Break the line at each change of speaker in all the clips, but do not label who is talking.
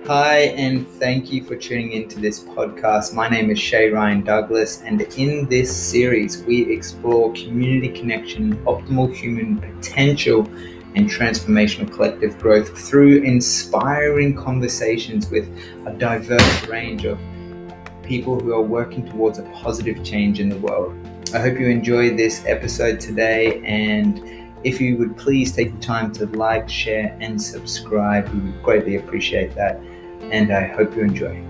Hi, and thank you for tuning into this podcast. My name is Shay Ryan Douglas, and in this series, we explore community connection, optimal human potential, and transformational collective growth through inspiring conversations with a diverse range of people who are working towards a positive change in the world. I hope you enjoy this episode today, and if you would please take the time to like, share, and subscribe, we would greatly appreciate that. And I hope you enjoy.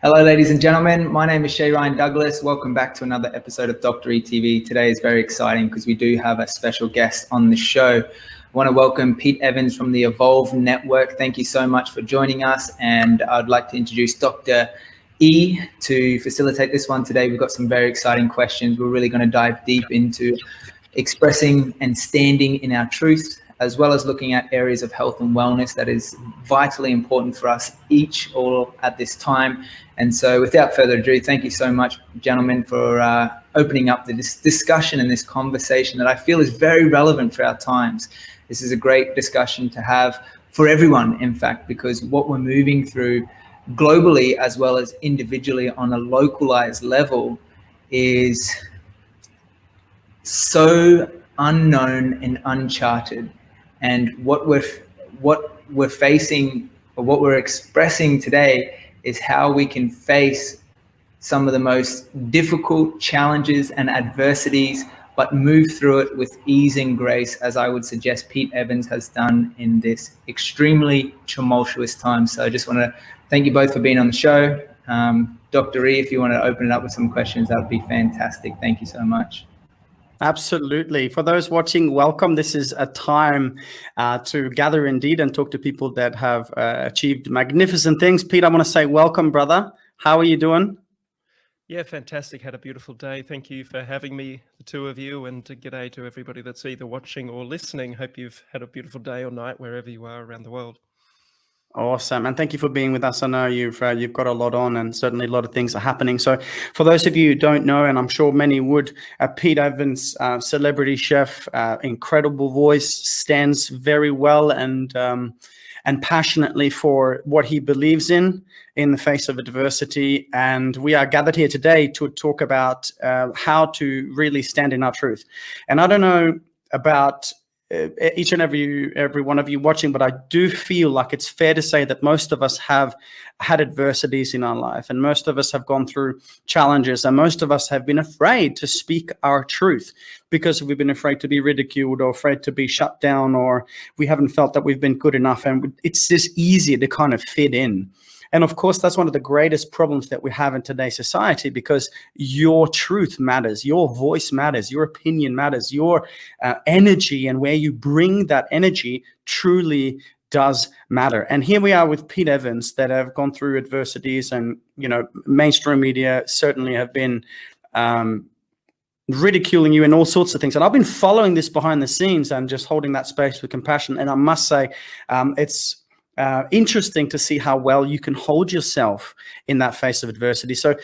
Hello, ladies and gentlemen. My name is Shay Ryan Douglas. Welcome back to another episode of Dr. ETV. Today is very exciting because we do have a special guest on the show. I want to welcome Pete Evans from the Evolve Network. Thank you so much for joining us. And I'd like to introduce Dr. E to facilitate this one today. We've got some very exciting questions. We're really going to dive deep into expressing and standing in our truth, as well as looking at areas of health and wellness that is vitally important for us each all at this time. And so without further ado, thank you so much, gentlemen, for opening up this discussion and this conversation that I feel is very relevant for our times. This is a great discussion to have for everyone, in fact, because what we're moving through globally as well as individually on a localized level is so unknown and uncharted. And what we're facing, or what we're expressing today, is how we can face some of the most difficult challenges and adversities, but move through it with ease and grace, as I would suggest Pete Evans has done in this extremely tumultuous time. So I just want to thank you both for being on the show. Dr. E, if you want to open it up with some questions, that would be fantastic. Thank you so much.
Absolutely. For those watching, welcome. This is a time to gather indeed and talk to people that have achieved magnificent things. Pete, I want to say welcome, brother. How are you doing?
Yeah, fantastic. Had a beautiful day. Thank you for having me, the two of you, and g'day to everybody that's either watching or listening. Hope you've had a beautiful day or night wherever you are around the world.
Awesome. And thank you for being with us. I know you've got a lot on, and certainly a lot of things are happening. So for those of you who don't know, and I'm sure many would, Pete Evans, celebrity chef, incredible voice, stands very well and passionately for what he believes in the face of adversity. And we are gathered here today to talk about how to really stand in our truth. And I don't know about each and every one of you watching, but I do feel like it's fair to say that most of us have had adversities in our life, and most of us have gone through challenges, and most of us have been afraid to speak our truth because we've been afraid to be ridiculed or afraid to be shut down, or we haven't felt that we've been good enough, and it's just easier to kind of fit in. And of course, that's one of the greatest problems that we have in today's society, because your truth matters, your voice matters, your opinion matters, your energy and where you bring that energy truly does matter. And here we are with Pete Evans, that have gone through adversities, and mainstream media certainly have been ridiculing you and all sorts of things. And I've been following this behind the scenes and just holding that space with compassion. And I must say, it's interesting to see how well you can hold yourself in that face of adversity. So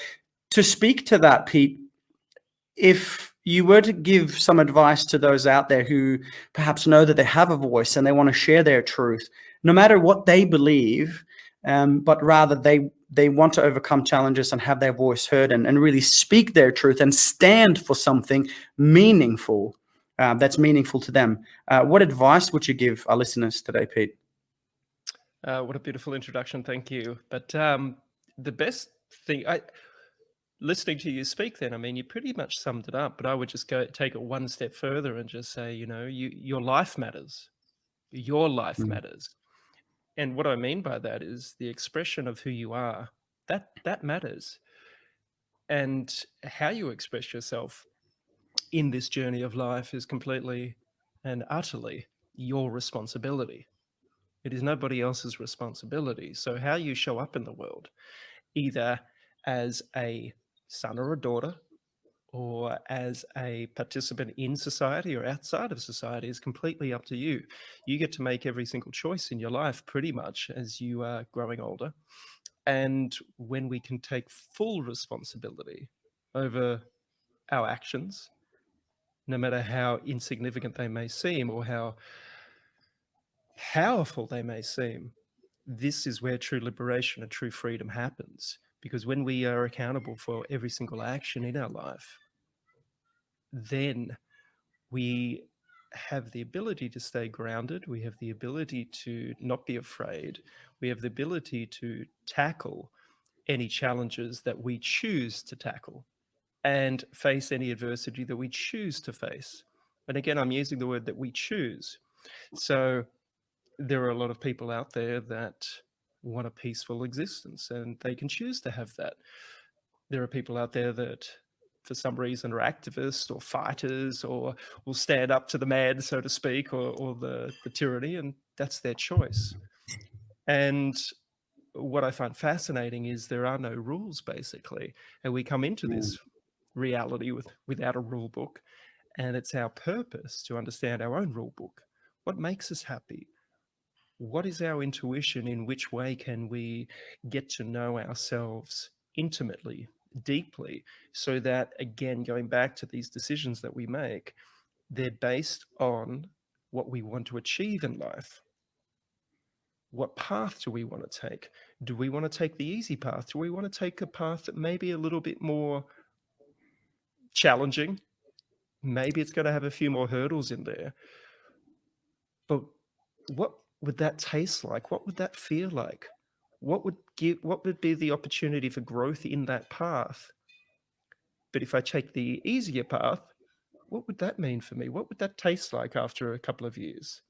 to speak to that, Pete, if you were to give some advice to those out there who perhaps know that they have a voice and they want to share their truth, no matter what they believe, but rather they want to overcome challenges and have their voice heard and really speak their truth and stand for something meaningful, that's meaningful to them. What advice would you give our listeners today, Pete?
What a beautiful introduction. Thank you. But the best thing, listening to you speak then, I mean, you pretty much summed it up, but I would just take it one step further and just say, your life matters. Your life matters. And what I mean by that is the expression of who you are, that matters. And how you express yourself in this journey of life is completely and utterly your responsibility. It is nobody else's responsibility. So how you show up in the world, either as a son or a daughter, or as a participant in society or outside of society, is completely up to you. You get to make every single choice in your life pretty much as you are growing older. And when we can take full responsibility over our actions, no matter how insignificant they may seem or how powerful they may seem, this is where true liberation and true freedom happens. Because when we are accountable for every single action in our life, then we have the ability to stay grounded. We have the ability to not be afraid. We have the ability to tackle any challenges that we choose to tackle and face any adversity that we choose to face. And again, I'm using the word that we choose. So there are a lot of people out there that want a peaceful existence, and they can choose to have that. There are people out there that for some reason are activists or fighters or will stand up to the man, so to speak, or the tyranny, and that's their choice. And what I find fascinating is there are no rules, basically, and we come into this reality without a rule book, and it's our purpose to understand our own rule book. What makes us happy? What is our intuition? In which way can we get to know ourselves intimately, deeply, so that, again, going back to these decisions that we make, they're based on what we want to achieve in life. What path do we want to take? Do we want to take the easy path? Do we want to take a path that may be a little bit more challenging? Maybe it's going to have a few more hurdles in there. But what would that taste like? What would that feel like? What would be the opportunity for growth in that path? But if I take the easier path, what would that mean for me? What would that taste like after a couple of years?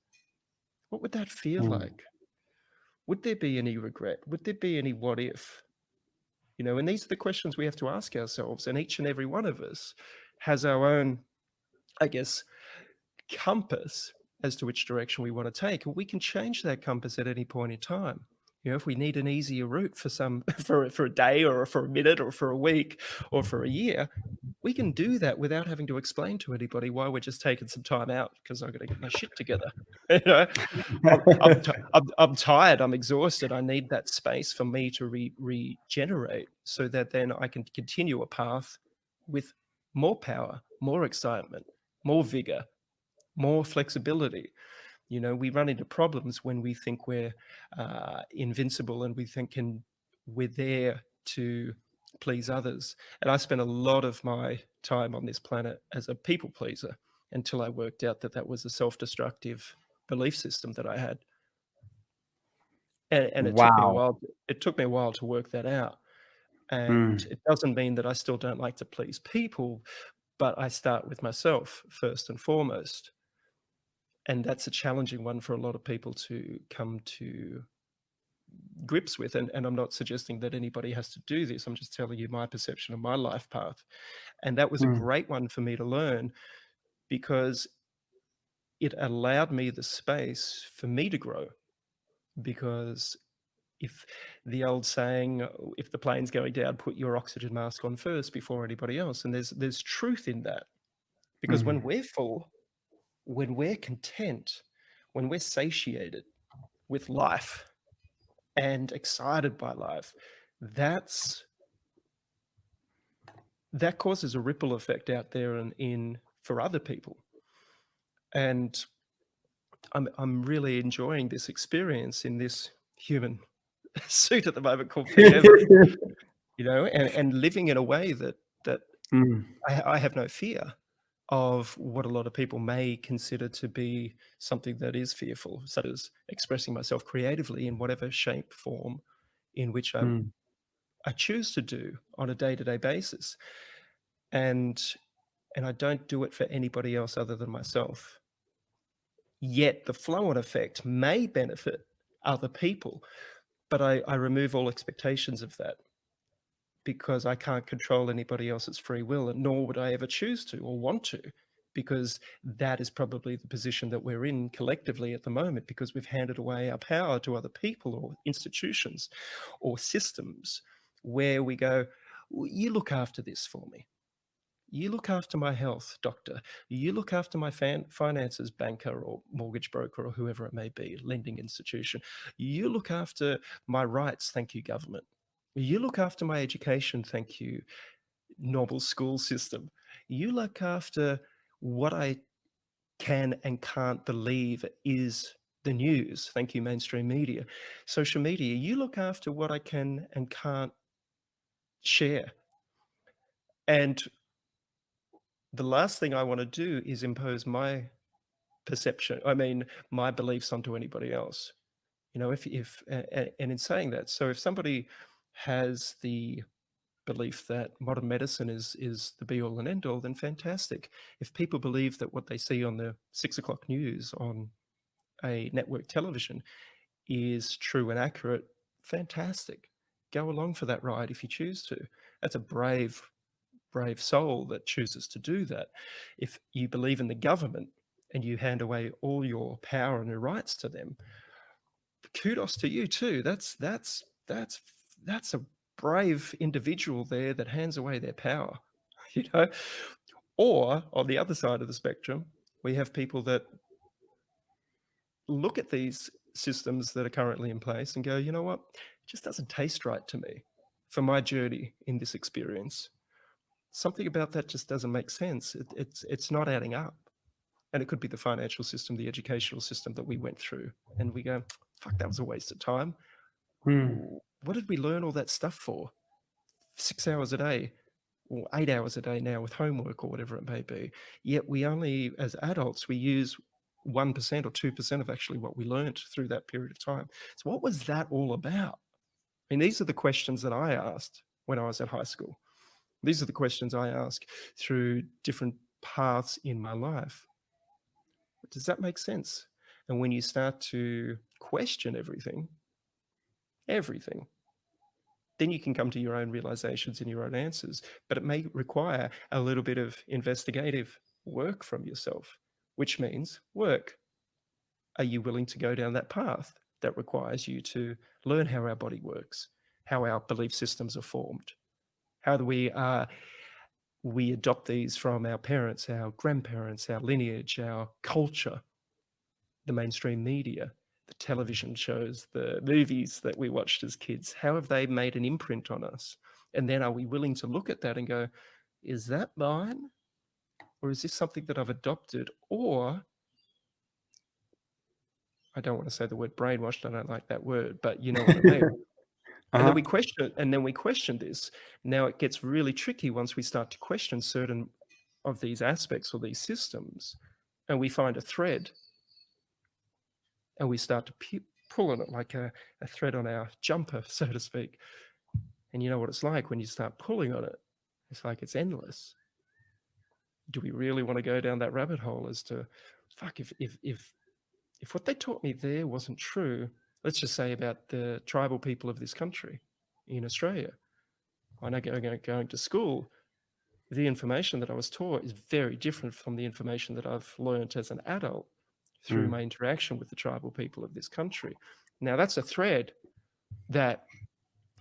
What would that feel like? Would there be any regret? Would there be any what if? You know, and these are the questions we have to ask ourselves, and each and every one of us has our own, I guess, compass as to which direction we want to take. And we can change that compass at any point in time. You know, if we need an easier route for for a day or for a minute or for a week or for a year, we can do that without having to explain to anybody why we're just taking some time out because I've got to get my shit together. You know, I'm tired. I'm exhausted. I need that space for me to regenerate so that then I can continue a path with more power, more excitement, more vigor, more flexibility. You know, we run into problems when we think we're invincible and we think we're there to please others. And I spent a lot of my time on this planet as a people pleaser until I worked out that that was a self-destructive belief system that I had. And it took me a while. It took me a while to work that out. And it doesn't mean that I still don't like to please people, but I start with myself first and foremost. And that's a challenging one for a lot of people to come to grips with. And I'm not suggesting that anybody has to do this. I'm just telling you my perception of my life path. And that was a great one for me to learn because it allowed me the space for me to grow. Because if the old saying, if the plane's going down, put your oxygen mask on first before anybody else. And there's truth in that. Because when we're full, when we're content, when we're satiated with life and excited by life, that causes a ripple effect out there and for other people. And I'm really enjoying this experience in this human suit at the moment called Pete Evans, you know, and living in a way that I have no fear of what a lot of people may consider to be something that is fearful, such as expressing myself creatively in whatever shape, form, in which I choose to do on a day-to-day basis. And I don't do it for anybody else other than myself. Yet the flow-on effect may benefit other people, but I remove all expectations of that because I can't control anybody else's free will, and nor would I ever choose to or want to, because that is probably the position that we're in collectively at the moment, because we've handed away our power to other people or institutions or systems where we go, you look after this for me. You look after my health, doctor. You look after my finances, banker or mortgage broker or whoever it may be, lending institution. You look after my rights, thank you, government. You look after my education, thank you, noble school system. You look after what I can and can't believe is the news. Thank you, mainstream media. Social media, you look after what I can and can't share. And the last thing I want to do is impose my perception, my beliefs onto anybody else. And in saying that, so if somebody has the belief that modern medicine is the be all and end all, then fantastic. If people believe that what they see on the 6 o'clock news on a network television is true and accurate, fantastic. Go along for that ride if you choose to. That's a brave soul that chooses to do that. If you believe in the government and you hand away all your power and your rights to them, kudos to you too. That's a brave individual there that hands away their power, you know. Or on the other side of the spectrum, we have people that look at these systems that are currently in place and go, you know what, it just doesn't taste right to me for my journey in this experience. Something about that just doesn't make sense. It's not adding up. And it could be the financial system, the educational system that we went through. And we go, fuck, that was a waste of time. What did we learn all that stuff for? 6 hours a day or 8 hours a day now with homework or whatever it may be. Yet we only, as adults, we use 1% or 2% of actually what we learned through that period of time. So what was that all about? I mean, these are the questions that I asked when I was at high school. These are the questions I ask through different paths in my life. Does that make sense? And when you start to question everything, then you can come to your own realizations and your own answers. But it may require a little bit of investigative work from yourself, which means work. Are you willing to go down that path that requires you to learn how our body works, how our belief systems are formed, how do we adopt these from our parents, our grandparents, our lineage, our culture, the mainstream media, the television shows, the movies that we watched as kids? How have they made an imprint on us? And then are we willing to look at that and go, is that mine? Or is this something that I've adopted? Or, I don't want to say the word brainwashed, I don't like that word, but you know what I mean. And then we question this. Now it gets really tricky once we start to question certain of these aspects or these systems, and we find a thread and we start to pull on it like a thread on our jumper, so to speak. And you know what it's like when you start pulling on it. It's like it's endless. Do we really want to go down that rabbit hole as to, fuck, if what they taught me there wasn't true, let's just say about the tribal people of this country in Australia. I know going to school, the information that I was taught is very different from the information that I've learned as an adult through my interaction with the tribal people of this country. Now, that's a thread that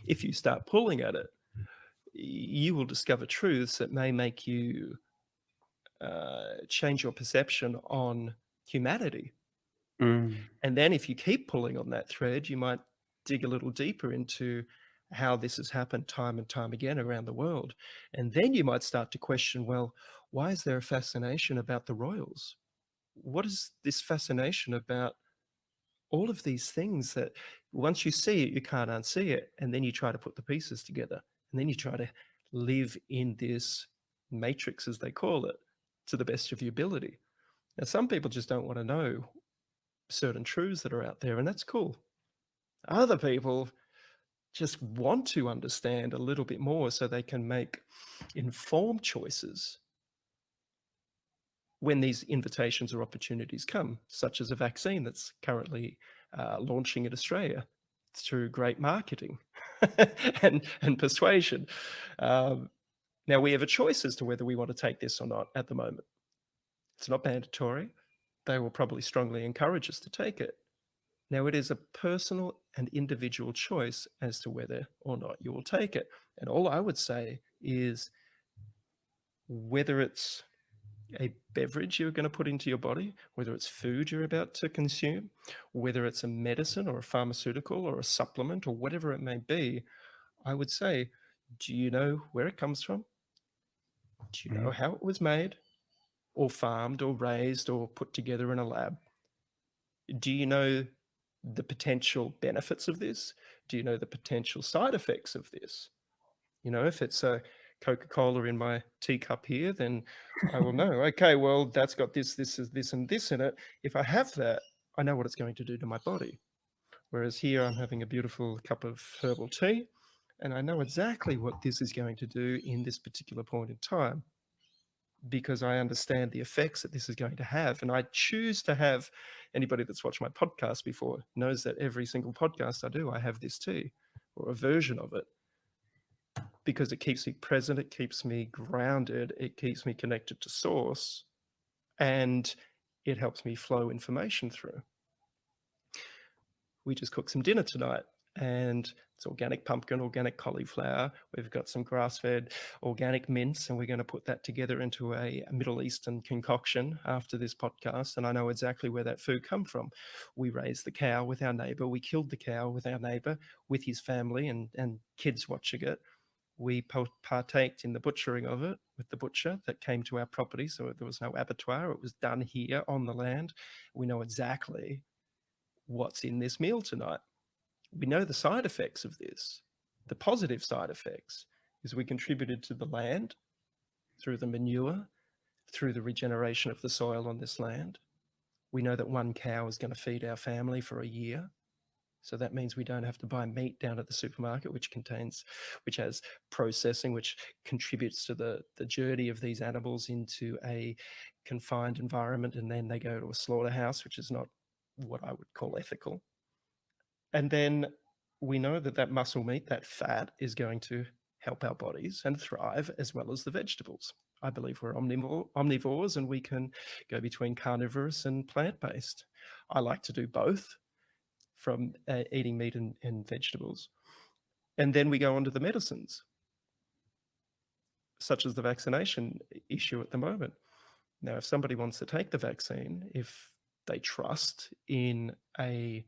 if you start pulling at it, you will discover truths that may make you change your perception on humanity. And then if you keep pulling on that thread, you might dig a little deeper into how this has happened time and time again around the world. And then you might start to question, well, why is there a fascination about the royals? What is this fascination about all of these things that once you see it, you can't unsee it? And then you try to put the pieces together. And then you try to live in this matrix, as they call it, to the best of your ability. Now, some people just don't want to know certain truths that are out there, and that's cool. Other people just want to understand a little bit more so they can make informed choices when these invitations or opportunities come, such as a vaccine that's currently launching in Australia through great marketing and persuasion. Now, we have a choice as to whether we want to take this or not at the moment. It's not mandatory. They will probably strongly encourage us to take it. Now, it is a personal and individual choice as to whether or not you will take it. And all I would say is whether it's a beverage you're going to put into your body, whether it's food you're about to consume, whether it's a medicine or a pharmaceutical or a supplement or whatever it may be, I would say, do you know where it comes from? Do you know how it was made or farmed or raised or put together in a lab? Do you know the potential benefits of this? Do you know the potential side effects of this? You know, if it's a Coca-Cola in my teacup here, then I will know, okay, well, that's got this, and this in it. If I have that, I know what it's going to do to my body. Whereas here I'm having a beautiful cup of herbal tea, and I know exactly what this is going to do in this particular point in time, because I understand the effects that this is going to have. And I choose to have, anybody that's watched my podcast before knows that every single podcast I do, I have this tea or a version of it, because it keeps me present, it keeps me grounded, it keeps me connected to source, and it helps me flow information through. We just cooked some dinner tonight, and it's organic pumpkin, organic cauliflower. We've got some grass-fed organic mince, and we're going to put that together into a Middle Eastern concoction after this podcast. And I know exactly where that food come from. We raised the cow with our neighbor. We killed the cow with our neighbor, with his family and kids watching it. We partaked in the butchering of it with the butcher that came to our property. So there was no abattoir. It was done here on the land. We know exactly what's in this meal tonight. We know the side effects of this. The positive side effects is we contributed to the land through the manure, through the regeneration of the soil on this land. We know that one cow is going to feed our family for a year. So that means we don't have to buy meat down at the supermarket, which has processing, which contributes to the journey of these animals into a confined environment, and then they go to a slaughterhouse, which is not what I would call ethical. And then we know that that muscle meat, that fat, is going to help our bodies and thrive, as well as the vegetables. I believe we're omnivores, and we can go between carnivorous and plant-based. I like to do both, from eating meat and vegetables. And then we go on to the medicines, such as the vaccination issue at the moment. Now, if somebody wants to take the vaccine, if they trust in a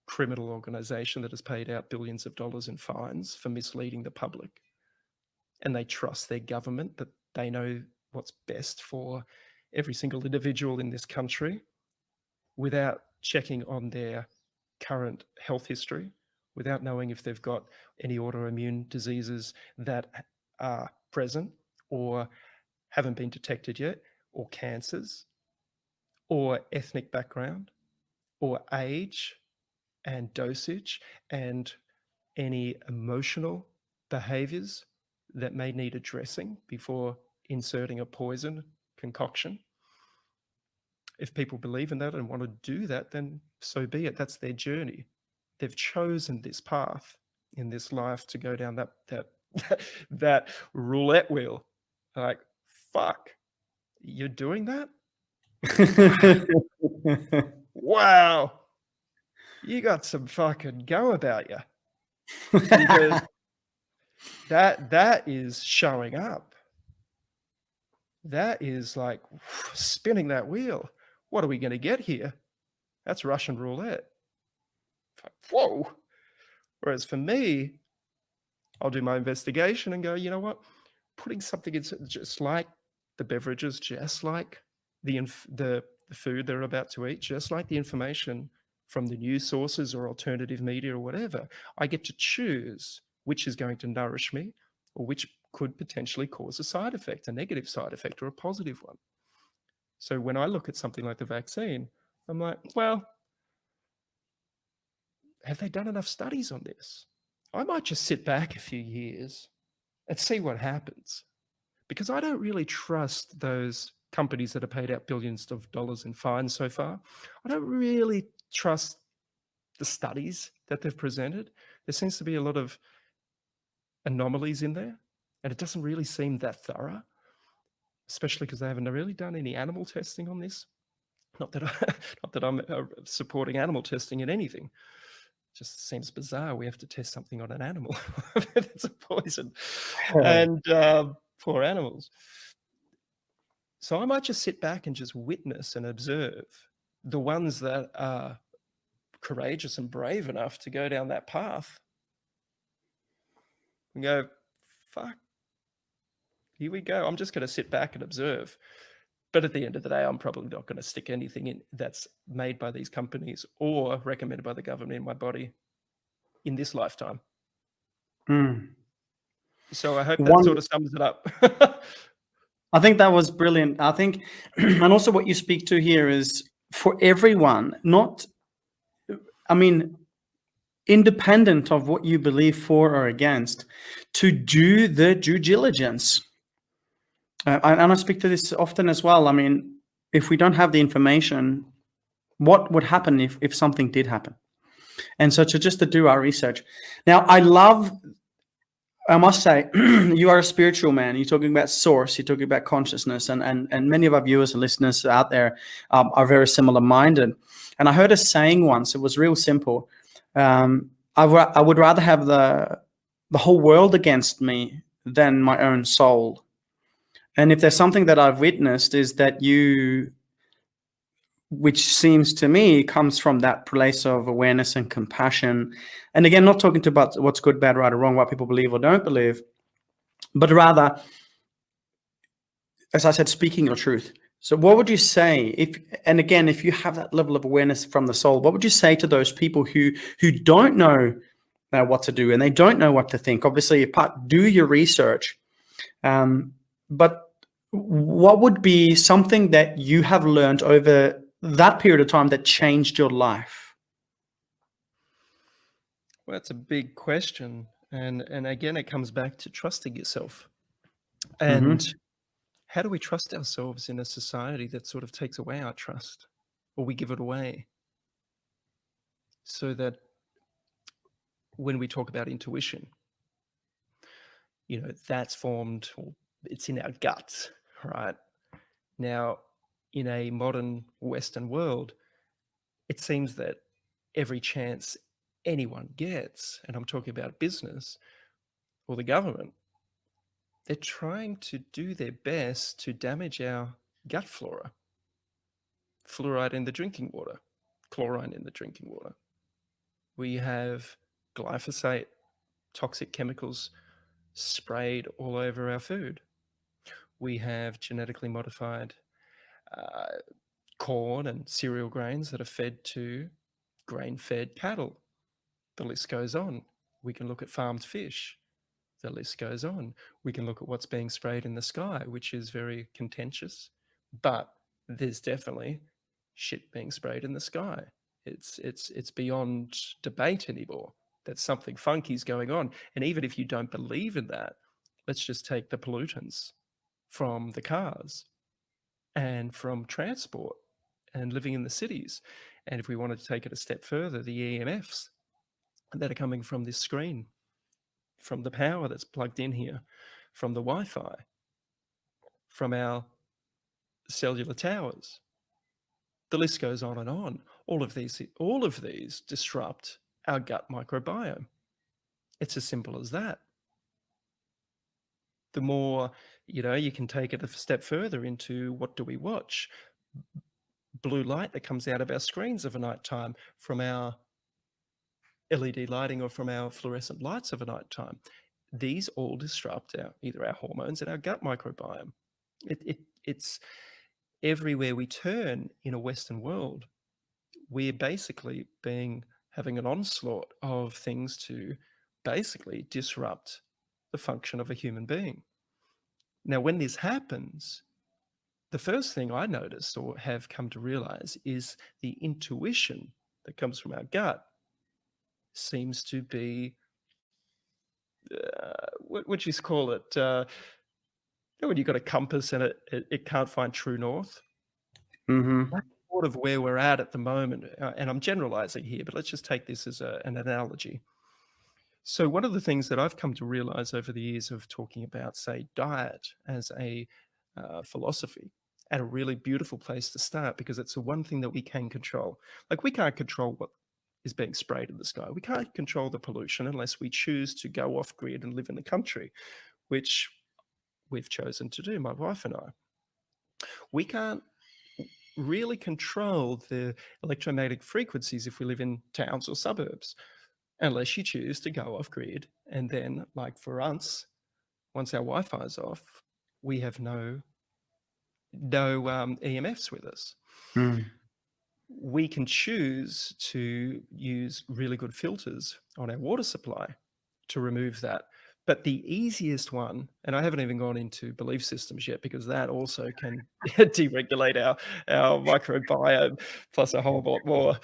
criminal organization that has paid out billions of dollars in fines for misleading the public, and they trust their government that they know what's best for every single individual in this country, without checking on their current health history, without knowing if they've got any autoimmune diseases that are present or haven't been detected yet, or cancers, or ethnic background, or age and dosage, and any emotional behaviors that may need addressing before inserting a poison concoction. If people believe in that and want to do that, then so be it. That's their journey. They've chosen this path in this life to go down that roulette wheel. Like, fuck, you're doing that? Wow, you got some fucking go about you. Because that is showing up. That is like spinning that wheel. What are we going to get here? That's Russian roulette. Whoa. Whereas for me, I'll do my investigation and go, you know what? Putting something in, just like the beverages, just like the food they're about to eat, just like the information from the news sources or alternative media or whatever, I get to choose which is going to nourish me or which could potentially cause a side effect, a negative side effect or a positive one. So when I look at something like the vaccine, I'm like, well, have they done enough studies on this? I might just sit back a few years and see what happens, because I don't really trust those companies that have paid out billions of dollars in fines so far. I don't really trust the studies that they've presented. There seems to be a lot of anomalies in there, and it doesn't really seem that thorough, especially because they haven't really done any animal testing on this. Not that I'm supporting animal testing in anything. Just seems bizarre. We have to test something on an animal. It's a poison. And poor animals. So I might just sit back and just witness and observe the ones that are courageous and brave enough to go down that path and go, fuck, here we go. I'm just going to sit back and observe. But at the end of the day, I'm probably not going to stick anything in that's made by these companies or recommended by the government in my body in this lifetime.
Mm.
So I hope that
One,
sort of sums it up.
I think that was brilliant. I think, and also what you speak to here is for everyone, not, I mean, independent of what you believe for or against, to do the due diligence. And I speak to this often as well. I mean, if we don't have the information, what would happen if something did happen? And so to do our research. Now, I must say, you are a spiritual man. You're talking about source. You're talking about consciousness, and many of our viewers and listeners out there are very similar minded. And I heard a saying once. It was real simple. I would rather have the whole world against me than my own soul. And if there's something that I've witnessed is that you, which seems to me comes from that place of awareness and compassion. And again, not talking about what's good, bad, right, or wrong, what people believe or don't believe, but rather, as I said, speaking your truth. So what would you say if you have that level of awareness from the soul, what would you say to those people who don't know what to do and they don't know what to think? Obviously, do your research, but what would be something that you have learned over that period of time that changed your life?
Well, that's a big question. And again, it comes back to trusting yourself. And how do we trust ourselves in a society that sort of takes away our trust, or we give it away? So that when we talk about intuition, that's formed, or it's in our guts, right? Now, in a modern Western world, it seems that every chance anyone gets, and I'm talking about business or the government, they're trying to do their best to damage our gut flora. Fluoride in the drinking water, chlorine in the drinking water. We have glyphosate, toxic chemicals sprayed all over our food. We have genetically modified corn and cereal grains that are fed to grain-fed cattle. The list goes on. We can look at farmed fish. The list goes on. We can look at what's being sprayed in the sky, which is very contentious, but there's definitely shit being sprayed in the sky. It's beyond debate anymore that something funky is going on. And even if you don't believe in that, let's just take the pollutants from the cars and from transport and living in the cities. And if we wanted to take it a step further, the EMFs that are coming from this screen, from the power that's plugged in here, from the Wi-Fi, from our cellular towers. The list goes on and on. All of these disrupt our gut microbiome. It's as simple as that. The more, you can take it a step further into what do we watch? Blue light that comes out of our screens of a night time from our LED lighting or from our fluorescent lights of a night time. These all disrupt either our hormones and our gut microbiome. It's everywhere we turn in a Western world. We're basically having an onslaught of things to basically disrupt the function of a human being. Now, when this happens, the first thing I notice or have come to realize is the intuition that comes from our gut seems to be, what would you call it? When you've got a compass and it can't find true north. That's sort of where we're at the moment. And I'm generalizing here, but let's just take this as an analogy. So one of the things that I've come to realize over the years of talking about, say, diet as a philosophy, and a really beautiful place to start, because it's the one thing that we can control. Like, we can't control what is being sprayed in the sky. We can't control the pollution unless we choose to go off grid and live in the country, which we've chosen to do, my wife and I. We can't really control the electromagnetic frequencies if we live in towns or suburbs, unless you choose to go off grid. And then, like for us, once our Wi-Fi is off, we have no no EMFs with us. We can choose to use really good filters on our water supply to remove that. But the easiest one, and I haven't even gone into belief systems yet, because that also can deregulate our microbiome, plus a whole lot more.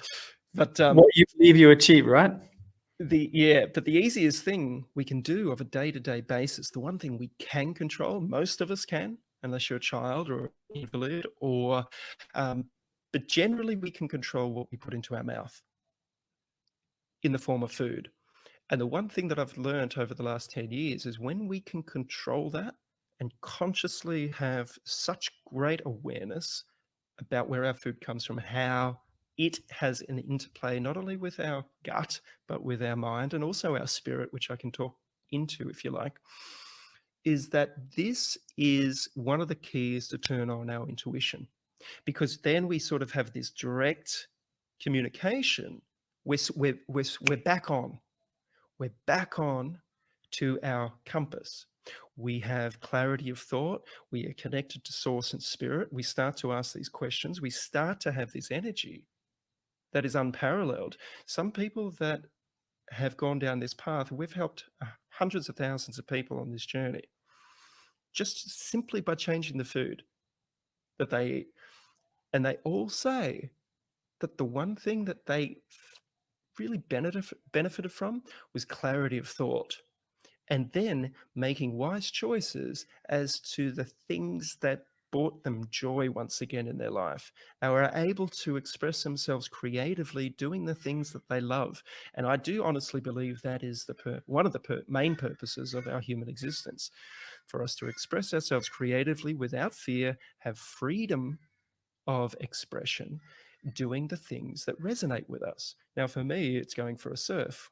But
what you believe you achieve, right?
but the easiest thing we can do of a day-to-day basis, the one thing we can control, most of us can, unless you're a child or an invalid, or but generally we can control what we put into our mouth in the form of food. And the one thing that I've learned over the last 10 years is when we can control that and consciously have such great awareness about where our food comes from, how it has an interplay not only with our gut, but with our mind and also our spirit, which I can talk into if you like, is that this is one of the keys to turn on our intuition. Because then we sort of have this direct communication. We're back on. We're back on to our compass. We have clarity of thought. We are connected to source and spirit. We start to ask these questions. We start to have this energy that is unparalleled. Some people that have gone down this path, we've helped hundreds of thousands of people on this journey, just simply by changing the food that they eat. And they all say that the one thing that they really benefited from was clarity of thought, and then making wise choices as to the things that brought them joy once again in their life. They were able to express themselves creatively doing the things that they love. And I do honestly believe that is one of the main purposes of our human existence, for us to express ourselves creatively without fear, have freedom of expression, doing the things that resonate with us. Now, for me, it's going for a surf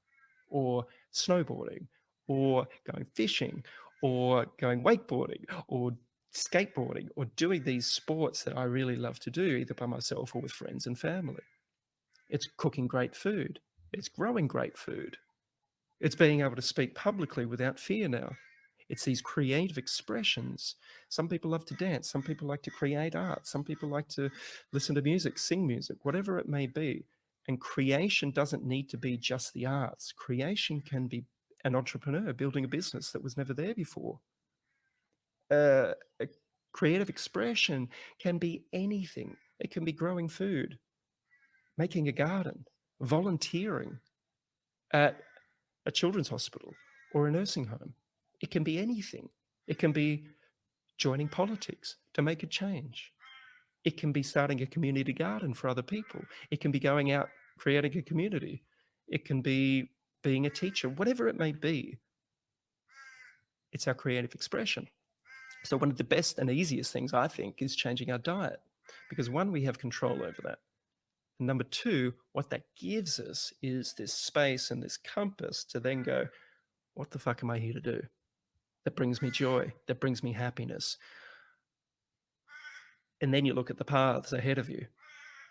or snowboarding or going fishing or going wakeboarding or skateboarding or doing these sports that I really love to do, either by myself or with friends and family. It's cooking great food. It's growing great food. It's being able to speak publicly without fear now. It's these creative expressions. Some people love to dance. Some people like to create art. Some people like to listen to music, sing music, whatever it may be. And creation doesn't need to be just the arts. Creation can be an entrepreneur building a business that was never there before. A creative expression can be anything. It can be growing food, making a garden, volunteering at a children's hospital or a nursing home. It can be anything. It can be joining politics to make a change. It can be starting a community garden for other people. It can be going out, creating a community. It can be being a teacher, whatever it may be. It's our creative expression. So one of the best and easiest things, I think, is changing our diet, because one, we have control over that. And number two, what that gives us is this space and this compass to then go, what the fuck am I here to do? That brings me joy, that brings me happiness. And then you look at the paths ahead of you.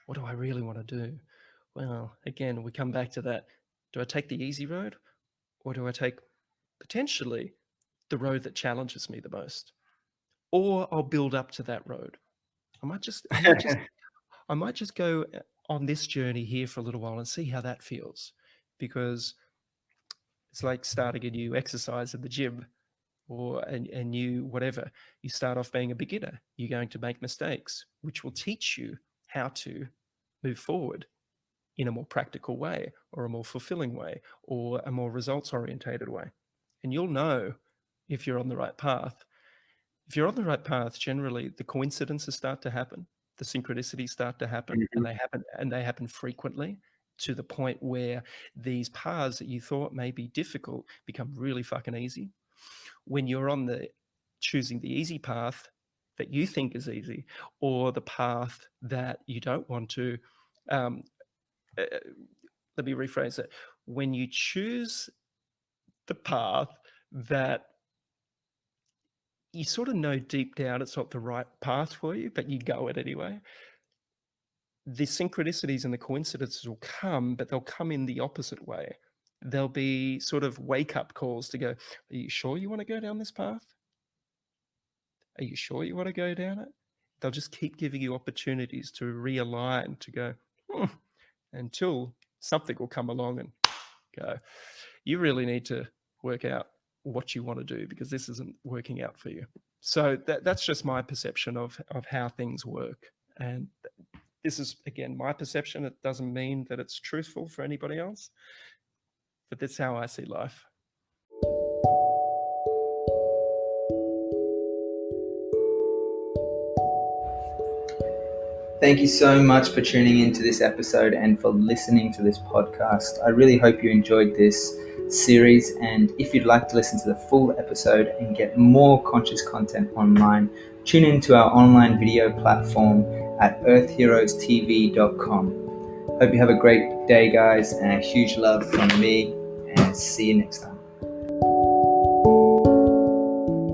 What do I really want to do? Well, again, we come back to that. Do I take the easy road, or do I take potentially the road that challenges me the most? Or I'll build up to that road. I might just go on this journey here for a little while and see how that feels, because it's like starting a new exercise in the gym or a new whatever. You start off being a beginner. You're going to make mistakes, which will teach you how to move forward in a more practical way, or a more fulfilling way, or a more results orientated way. And you'll know if you're on the right path. If you're on the right path, generally the coincidences start to happen, the synchronicities start to happen, and they happen frequently, to the point where these paths that you thought may be difficult become really fucking easy. When you're on choosing the easy path that you think is easy, or the path that you don't want to, let me rephrase it. When you choose the path that you sort of know deep down it's not the right path for you, but you go it anyway, the synchronicities and the coincidences will come, but they'll come in the opposite way. There'll be sort of wake-up calls to go, are you sure you want to go down this path? Are you sure you want to go down it? they'll just keep giving you opportunities to realign, to go, until something will come along and go, you really need to work out what you want to do, because this isn't working out for you. So that's just my perception of how things work. And this is, again, my perception. It doesn't mean that it's truthful for anybody else, but that's how I see life.
Thank you so much for tuning into this episode and for listening to this podcast. I really hope you enjoyed this series, and if you'd like to listen to the full episode and get more conscious content online, tune into our online video platform at earthheroestv.com. Hope you have a great day, guys, and a huge love from me, and see you next time.